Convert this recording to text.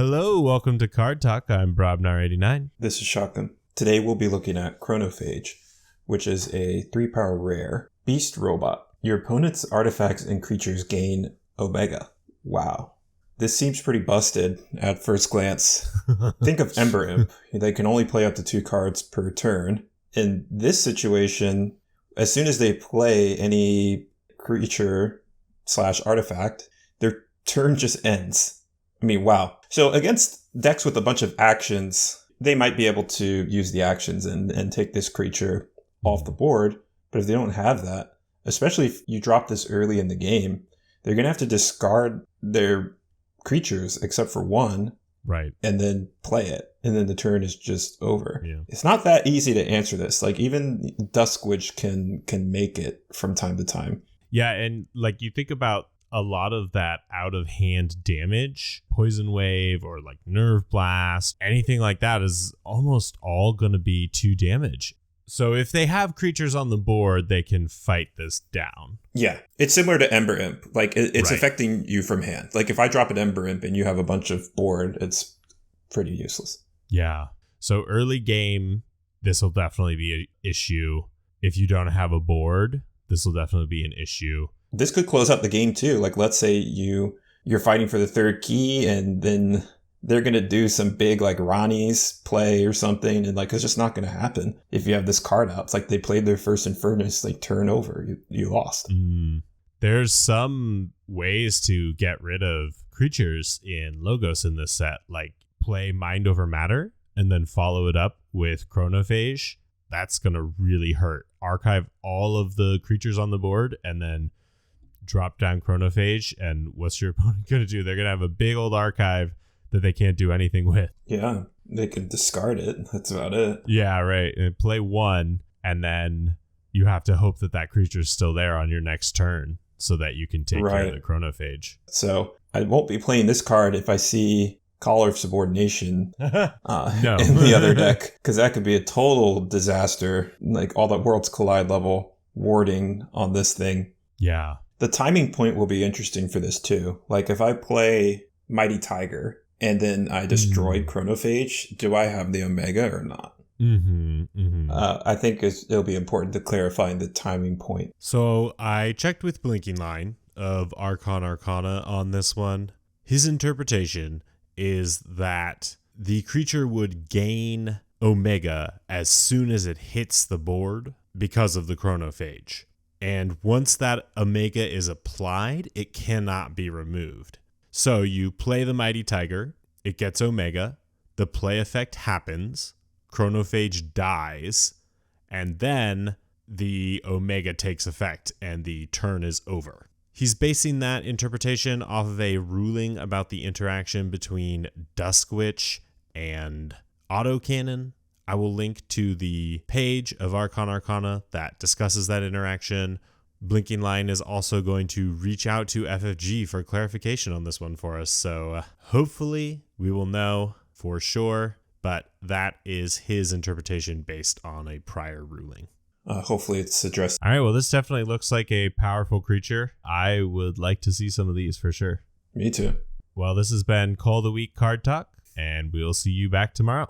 Hello, welcome to Card Talk. I'm Brobnar89. This is Shotgun. Today we'll be looking at Chronophage, which is a 3-power rare beast robot. Your opponent's artifacts and creatures gain Omega. Wow. This seems pretty busted at first glance. Think of Ember Imp. They can only play up to 2 cards per turn. In this situation, as soon as they play any creature / artifact, their turn just ends. I mean, wow. So against decks with a bunch of actions, they might be able to use the actions and take this creature off the board. But if they don't have that, especially if you drop this early in the game, they're going to have to discard their creatures except for one. Right. And then play it. And then the turn is just over. Yeah. It's not that easy to answer this. Like even duskwitch can make it from time to time. Yeah, and like you think about a lot of that out of hand damage, Poison Wave or like Nerve Blast, anything like that is almost all going to be 2 damage. So if they have creatures on the board, they can fight this down. Yeah, it's similar to Ember Imp. Like it's Right. affecting you from hand. Like if I drop an Ember Imp and you have a bunch of board, it's pretty useless. Yeah. So early game, this will definitely be an issue. If you don't have a board, this will definitely be an issue. This could close out the game too. Like let's say you're fighting for the 3rd key and then they're going to do some big like Ronnie's play or something. And like, it's just not going to happen if you have this card out. It's like they played their first Infernus, like turn over, you lost. There's some ways to get rid of creatures in Logos in this set, like play Mind Over Matter and then follow it up with Chronophage. That's going to really hurt. Archive all of the creatures on the board and then drop down Chronophage. And what's your opponent going to do? They're going to have a big old archive that they can't do anything with. Yeah, they could discard it. That's about it. Yeah, right. And play 1, and then you have to hope that that creature's still there on your next turn so that you can take care of the Chronophage. So I won't be playing this card if I see Collar of Subordination No. in the other deck, because that could be a total disaster. Like all that Worlds Collide level warding on this thing. Yeah. The timing point will be interesting for this too. Like if I play Mighty Tiger and then I destroyed Chronophage, do I have the Omega or not? I think it'll be important to clarify the timing point. So I checked with Blinking Line of Archon Arcana on this one. His interpretation is that the creature would gain Omega as soon as it hits the board because of the Chronophage. And once that Omega is applied, it cannot be removed. So you play the Mighty Tiger, it gets Omega, the play effect happens, Chronophage dies, and then the Omega takes effect and the turn is over. He's basing that interpretation off of a ruling about the interaction between Duskwitch and Autocannon. I will link to the page of Archon Arcana that discusses that interaction. Blinking Line is also going to reach out to FFG for clarification on this one for us. So hopefully we will know for sure, but that is his interpretation based on a prior ruling. Hopefully it's addressed. All right, well, this definitely looks like a powerful creature. I would like to see some of these for sure. Me too. Well, this has been Cull the Weak Card Talk, and we'll see you back tomorrow.